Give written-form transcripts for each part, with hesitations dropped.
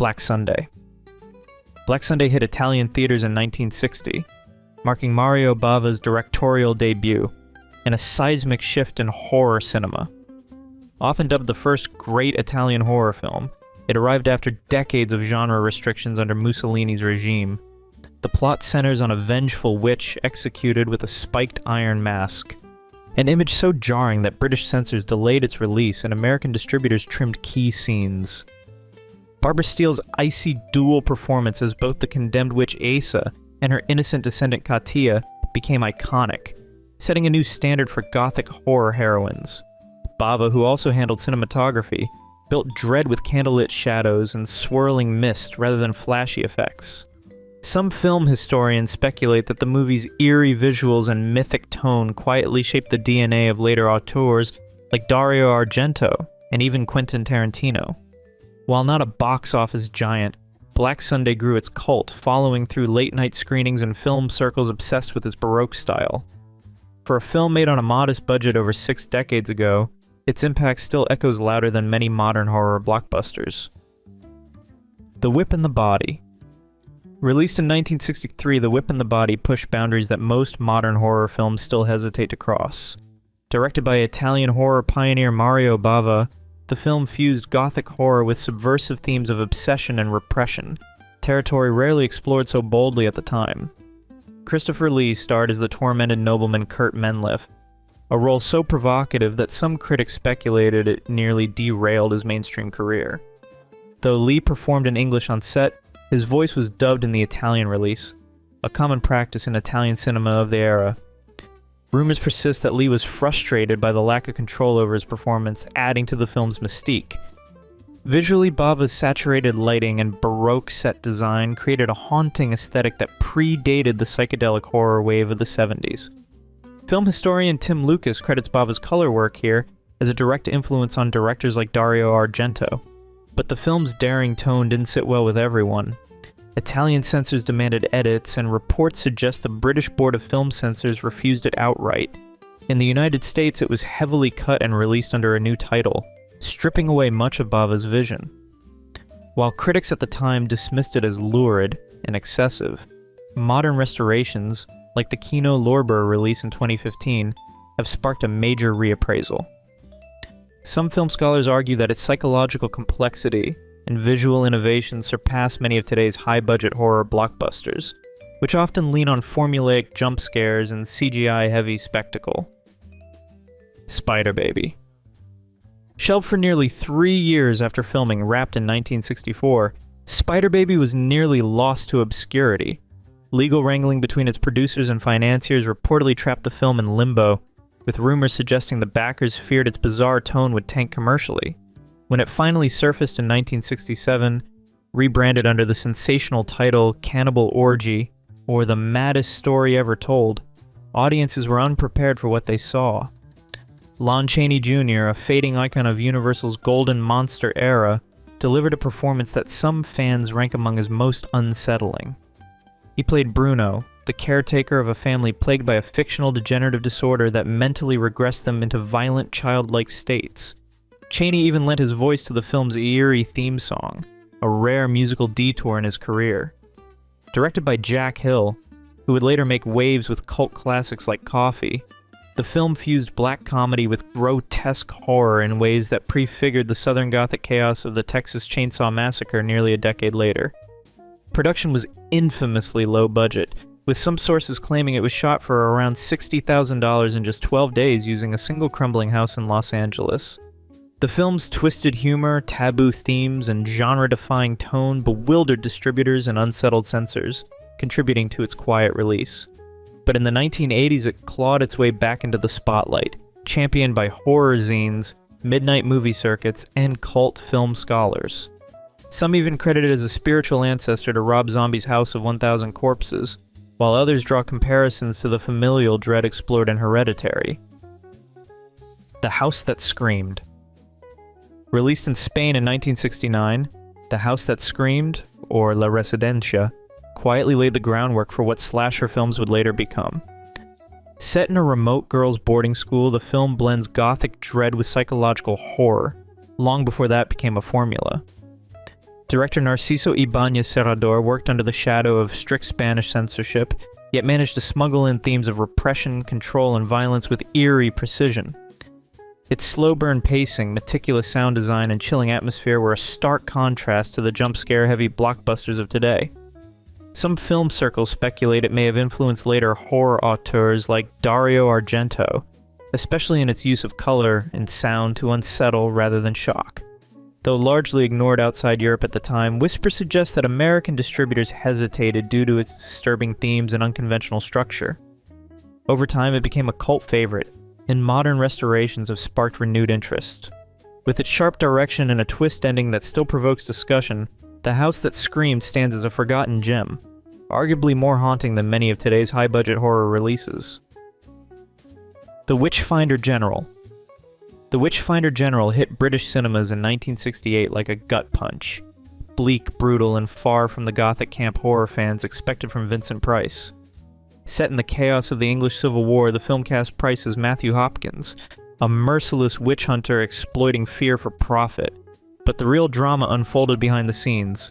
Black Sunday. Black Sunday hit Italian theaters in 1960, marking Mario Bava's directorial debut, and a seismic shift in horror cinema. Often dubbed the first great Italian horror film, it arrived after decades of genre restrictions under Mussolini's regime. The plot centers on a vengeful witch executed with a spiked iron mask, an image so jarring that British censors delayed its release and American distributors trimmed key scenes. Barbara Steele's icy dual performance as both the condemned witch Asa and her innocent descendant Katia became iconic, setting a new standard for gothic horror heroines. Bava, who also handled cinematography, built dread with candlelit shadows and swirling mist rather than flashy effects. Some film historians speculate that the movie's eerie visuals and mythic tone quietly shaped the DNA of later auteurs like Dario Argento and even Quentin Tarantino. While not a box office giant, Black Sunday grew its cult, following through late-night screenings and film circles obsessed with its Baroque style. For a film made on a modest budget over 6 decades ago, its impact still echoes louder than many modern horror blockbusters. The Whip and the Body. Released in 1963, The Whip and the Body pushed boundaries that most modern horror films still hesitate to cross. Directed by Italian horror pioneer Mario Bava, the film fused gothic horror with subversive themes of obsession and repression, territory rarely explored so boldly at the time. Christopher Lee starred as the tormented nobleman Kurt Menlef, a role so provocative that some critics speculated it nearly derailed his mainstream career. Though Lee performed in English on set, his voice was dubbed in the Italian release, a common practice in Italian cinema of the era. Rumors persist that Lee was frustrated by the lack of control over his performance, adding to the film's mystique. Visually, Bava's saturated lighting and Baroque set design created a haunting aesthetic that predated the psychedelic horror wave of the 70s. Film historian Tim Lucas credits Bava's color work here as a direct influence on directors like Dario Argento, but the film's daring tone didn't sit well with everyone. Italian censors demanded edits, and reports suggest the British Board of Film Censors refused it outright. In the United States, it was heavily cut and released under a new title, stripping away much of Bava's vision. While critics at the time dismissed it as lurid and excessive, modern restorations, like the Kino Lorber release in 2015, have sparked a major reappraisal. Some film scholars argue that its psychological complexity and visual innovation surpass many of today's high-budget horror blockbusters, which often lean on formulaic jump scares and CGI-heavy spectacle. Spiderbaby. Shelved for nearly 3 years after filming, wrapped in 1964, Spiderbaby was nearly lost to obscurity. Legal wrangling between its producers and financiers reportedly trapped the film in limbo, with rumors suggesting the backers feared its bizarre tone would tank commercially. When it finally surfaced in 1967, rebranded under the sensational title Cannibal Orgy, or The Maddest Story Ever Told, audiences were unprepared for what they saw. Lon Chaney Jr., a fading icon of Universal's golden monster era, delivered a performance that some fans rank among his most unsettling. He played Bruno, the caretaker of a family plagued by a fictional degenerative disorder that mentally regressed them into violent childlike states. Chaney even lent his voice to the film's eerie theme song, a rare musical detour in his career. Directed by Jack Hill, who would later make waves with cult classics like Coffee, the film fused black comedy with grotesque horror in ways that prefigured the Southern Gothic chaos of the Texas Chainsaw Massacre nearly a decade later. Production was infamously low budget, with some sources claiming it was shot for around $60,000 in just 12 days using a single crumbling house in Los Angeles. The film's twisted humor, taboo themes, and genre-defying tone bewildered distributors and unsettled censors, contributing to its quiet release. But in the 1980s, it clawed its way back into the spotlight, championed by horror zines, midnight movie circuits, and cult film scholars. Some even credit it as a spiritual ancestor to Rob Zombie's House of 1,000 Corpses, while others draw comparisons to the familial dread explored in Hereditary. The House That Screamed. Released in Spain in 1969, The House That Screamed, or La Residencia, quietly laid the groundwork for what slasher films would later become. Set in a remote girls' boarding school, the film blends gothic dread with psychological horror, long before that became a formula. Director Narciso Ibáñez Serrador worked under the shadow of strict Spanish censorship, yet managed to smuggle in themes of repression, control, and violence with eerie precision. Its slow-burn pacing, meticulous sound design, and chilling atmosphere were a stark contrast to the jump-scare-heavy blockbusters of today. Some film circles speculate it may have influenced later horror auteurs like Dario Argento, especially in its use of color and sound to unsettle rather than shock. Though largely ignored outside Europe at the time, whispers suggest that American distributors hesitated due to its disturbing themes and unconventional structure. Over time, it became a cult favorite, and modern restorations have sparked renewed interest. With its sharp direction and a twist ending that still provokes discussion, The House That Screamed stands as a forgotten gem, arguably more haunting than many of today's high-budget horror releases. The Witchfinder General. The Witchfinder General hit British cinemas in 1968 like a gut punch. Bleak, brutal, and far from the gothic camp horror fans expected from Vincent Price. Set in the chaos of the English Civil War, the film cast Price as Matthew Hopkins, a merciless witch hunter exploiting fear for profit. But the real drama unfolded behind the scenes.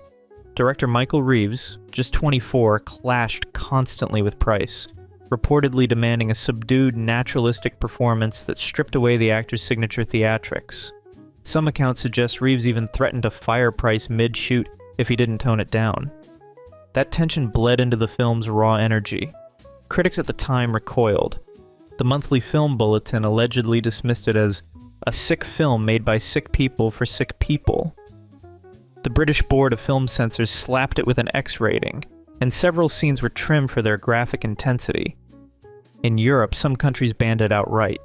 Director Michael Reeves, just 24, clashed constantly with Price, reportedly demanding a subdued, naturalistic performance that stripped away the actor's signature theatrics. Some accounts suggest Reeves even threatened to fire Price mid-shoot if he didn't tone it down. That tension bled into the film's raw energy. Critics at the time recoiled. The Monthly Film Bulletin allegedly dismissed it as a sick film made by sick people for sick people. The British Board of Film Censors slapped it with an X rating, and several scenes were trimmed for their graphic intensity. In Europe, some countries banned it outright.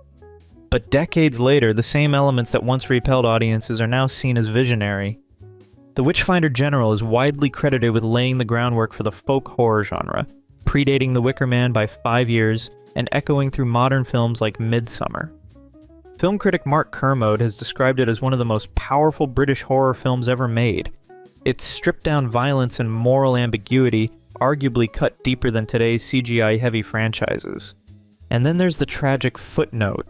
But decades later, the same elements that once repelled audiences are now seen as visionary. The Witchfinder General is widely credited with laying the groundwork for the folk horror genre, predating The Wicker Man by 5 years and echoing through modern films like Midsummer. Film critic Mark Kermode has described it as one of the most powerful British horror films ever made. Its stripped-down violence and moral ambiguity arguably cut deeper than today's CGI-heavy franchises. And then there's the tragic footnote.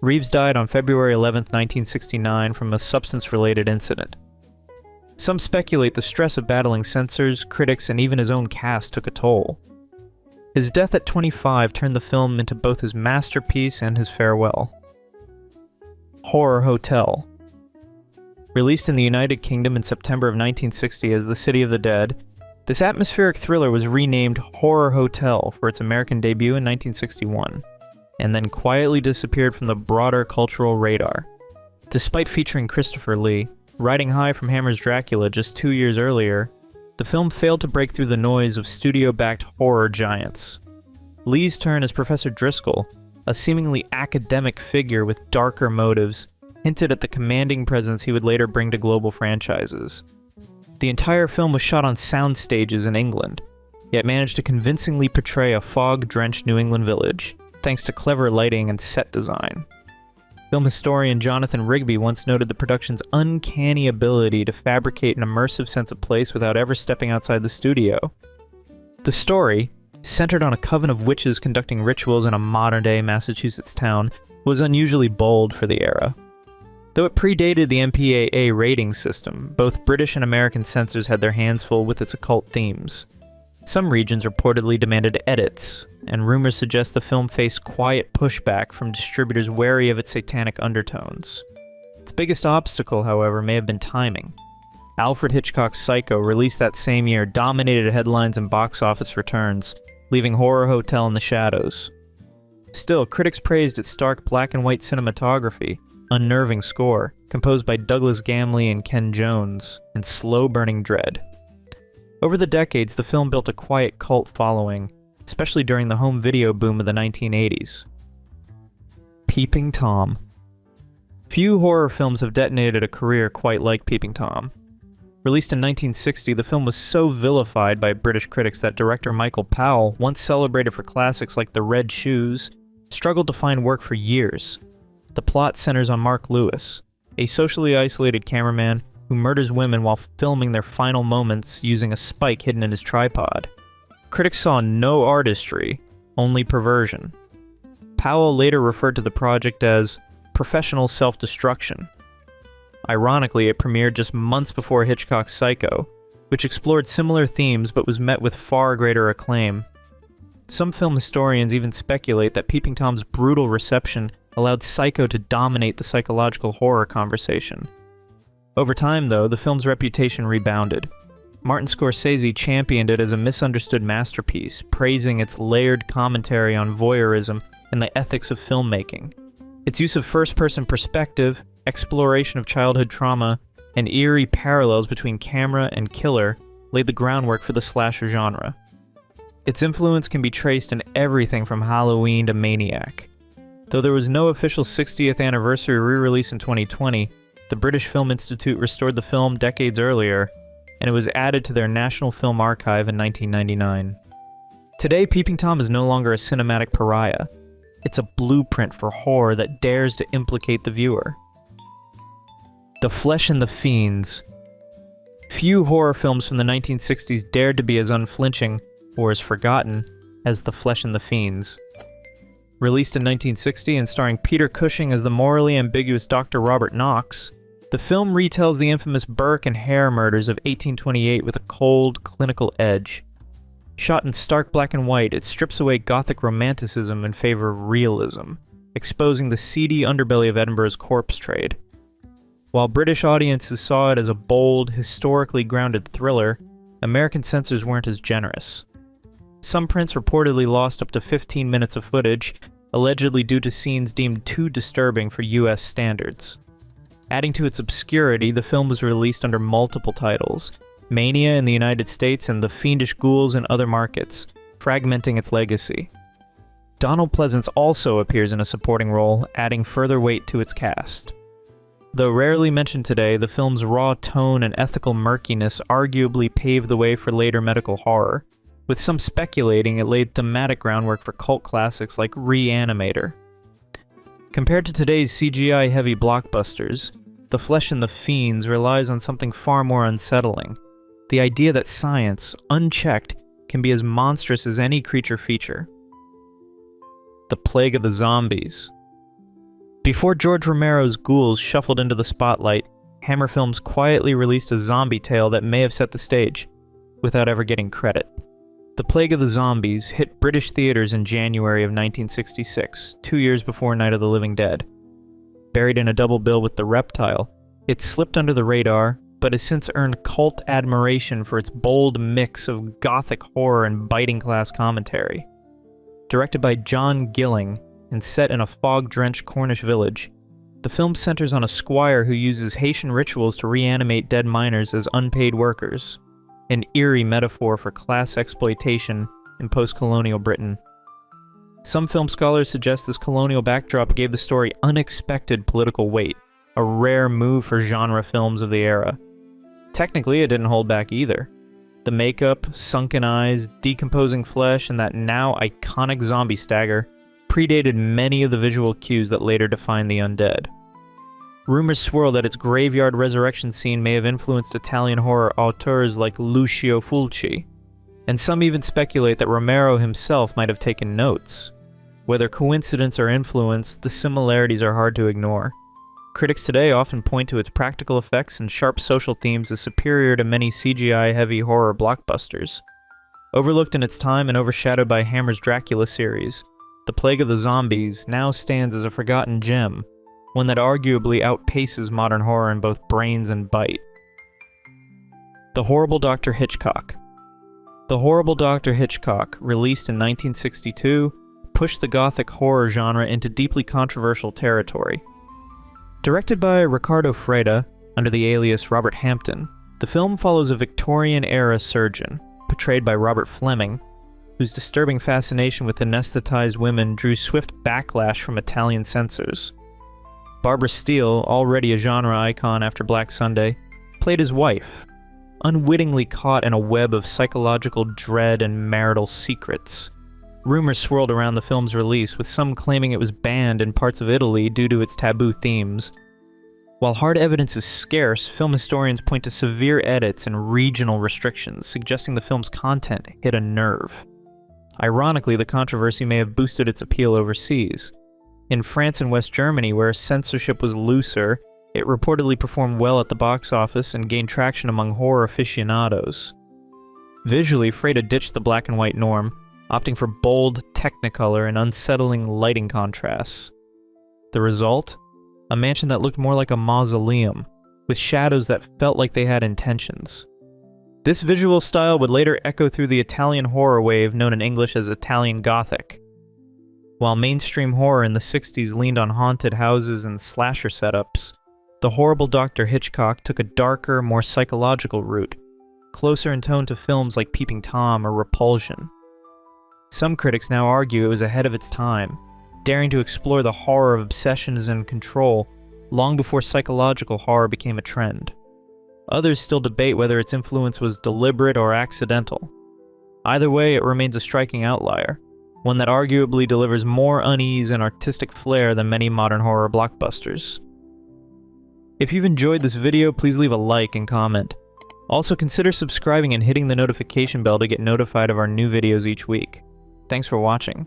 Reeves died on February 11, 1969 from a substance-related incident. Some speculate the stress of battling censors, critics, and even his own cast took a toll. His death at 25 turned the film into both his masterpiece and his farewell. Horror Hotel. Released in the United Kingdom in September of 1960 as The City of the Dead, this atmospheric thriller was renamed Horror Hotel for its American debut in 1961, and then quietly disappeared from the broader cultural radar. Despite featuring Christopher Lee, riding high from Hammer's Dracula just 2 years earlier, the film failed to break through the noise of studio-backed horror giants. Lee's turn as Professor Driscoll, a seemingly academic figure with darker motives, hinted at the commanding presence he would later bring to global franchises. The entire film was shot on sound stages in England, yet managed to convincingly portray a fog-drenched New England village, thanks to clever lighting and set design. Film historian Jonathan Rigby once noted the production's uncanny ability to fabricate an immersive sense of place without ever stepping outside the studio. The story, centered on a coven of witches conducting rituals in a modern-day Massachusetts town, was unusually bold for the era. Though it predated the MPAA rating system, both British and American censors had their hands full with its occult themes. Some regions reportedly demanded edits, and rumors suggest the film faced quiet pushback from distributors wary of its satanic undertones. Its biggest obstacle, however, may have been timing. Alfred Hitchcock's Psycho, released that same year, dominated headlines and box office returns, leaving Horror Hotel in the shadows. Still, critics praised its stark black-and-white cinematography, unnerving score, composed by Douglas Gamley and Ken Jones, and slow-burning dread. Over the decades, the film built a quiet cult following, especially during the home video boom of the 1980s. Peeping Tom. Few horror films have detonated a career quite like Peeping Tom. Released in 1960, the film was so vilified by British critics that director Michael Powell, once celebrated for classics like The Red Shoes, struggled to find work for years. The plot centers on Mark Lewis, a socially isolated cameraman who murders women while filming their final moments using a spike hidden in his tripod. Critics saw no artistry, only perversion. Powell later referred to the project as professional self-destruction. Ironically, it premiered just months before Hitchcock's Psycho, which explored similar themes but was met with far greater acclaim. Some film historians even speculate that Peeping Tom's brutal reception allowed Psycho to dominate the psychological horror conversation. Over time, though, the film's reputation rebounded. Martin Scorsese championed it as a misunderstood masterpiece, praising its layered commentary on voyeurism and the ethics of filmmaking. Its use of first-person perspective, exploration of childhood trauma, and eerie parallels between camera and killer laid the groundwork for the slasher genre. Its influence can be traced in everything from Halloween to Maniac. Though there was no official 60th anniversary re-release in 2020, the British Film Institute restored the film decades earlier, and it was added to their National Film Archive in 1999. Today, Peeping Tom is no longer a cinematic pariah. It's a blueprint for horror that dares to implicate the viewer. The Flesh and the Fiends. Few horror films from the 1960s dared to be as unflinching, or as forgotten, as The Flesh and the Fiends. Released in 1960 and starring Peter Cushing as the morally ambiguous Dr. Robert Knox, the film retells the infamous Burke and Hare murders of 1828 with a cold, clinical edge. Shot in stark black and white, it strips away Gothic romanticism in favor of realism, exposing the seedy underbelly of Edinburgh's corpse trade. While British audiences saw it as a bold, historically grounded thriller, American censors weren't as generous. Some prints reportedly lost up to 15 minutes of footage, allegedly due to scenes deemed too disturbing for US standards. Adding to its obscurity, the film was released under multiple titles: Mania in the United States and The Fiendish Ghouls in other markets, fragmenting its legacy. Donald Pleasance also appears in a supporting role, adding further weight to its cast. Though rarely mentioned today, the film's raw tone and ethical murkiness arguably paved the way for later medical horror, with some speculating it laid thematic groundwork for cult classics like Reanimator. Compared to today's CGI-heavy blockbusters, The Flesh and the Fiends relies on something far more unsettling: the idea that science, unchecked, can be as monstrous as any creature feature. The Plague of the Zombies. Before George Romero's Ghouls shuffled into the spotlight, Hammer Films quietly released a zombie tale that may have set the stage, without ever getting credit. The Plague of the Zombies hit British theaters in January of 1966, 2 years before Night of the Living Dead. Buried in a double bill with The Reptile, it slipped under the radar, but has since earned cult admiration for its bold mix of gothic horror and biting class commentary. Directed by John Gilling and set in a fog-drenched Cornish village, the film centers on a squire who uses Haitian rituals to reanimate dead miners as unpaid workers, an eerie metaphor for class exploitation in post-colonial Britain. Some film scholars suggest this colonial backdrop gave the story unexpected political weight, a rare move for genre films of the era. Technically, it didn't hold back either. The makeup, sunken eyes, decomposing flesh, and that now iconic zombie stagger predated many of the visual cues that later defined the undead. Rumors swirl that its graveyard resurrection scene may have influenced Italian horror auteurs like Lucio Fulci, and some even speculate that Romero himself might have taken notes. Whether coincidence or influence, the similarities are hard to ignore. Critics today often point to its practical effects and sharp social themes as superior to many CGI-heavy horror blockbusters. Overlooked in its time and overshadowed by Hammer's Dracula series, The Plague of the Zombies now stands as a forgotten gem, one that arguably outpaces modern horror in both brains and bite. The Horrible Dr Hitchcock. The Horrible Dr Hitchcock, released in 1962, pushed the gothic horror genre into deeply controversial territory. Directed by Ricardo Freda, under the alias Robert Hampton, the film follows a Victorian-era surgeon, portrayed by Robert Fleming, whose disturbing fascination with anesthetized women drew swift backlash from Italian censors. Barbara Steele, already a genre icon after Black Sunday, played his wife, unwittingly caught in a web of psychological dread and marital secrets. Rumors swirled around the film's release, with some claiming it was banned in parts of Italy due to its taboo themes. While hard evidence is scarce, film historians point to severe edits and regional restrictions, suggesting the film's content hit a nerve. Ironically, the controversy may have boosted its appeal overseas. In France and West Germany, where censorship was looser, It reportedly performed well at the box office and gained traction among horror aficionados. Visually, Freda ditched the black and white norm, opting for bold Technicolor and unsettling lighting contrasts. The result? A mansion that looked more like a mausoleum, with shadows that felt like they had intentions. This visual style would later echo through the Italian horror wave known in English as Italian Gothic. While mainstream horror in the 60s leaned on haunted houses and slasher setups, the Horrible Dr. Hitchcock took a darker, more psychological route, closer in tone to films like Peeping Tom or Repulsion. Some critics now argue it was ahead of its time, daring to explore the horror of obsessions and control long before psychological horror became a trend. Others still debate whether its influence was deliberate or accidental. Either way, it remains a striking outlier, one that arguably delivers more unease and artistic flair than many modern horror blockbusters. If you've enjoyed this video, please leave a like and comment. Also, consider subscribing and hitting the notification bell to get notified of our new videos each week. Thanks for watching.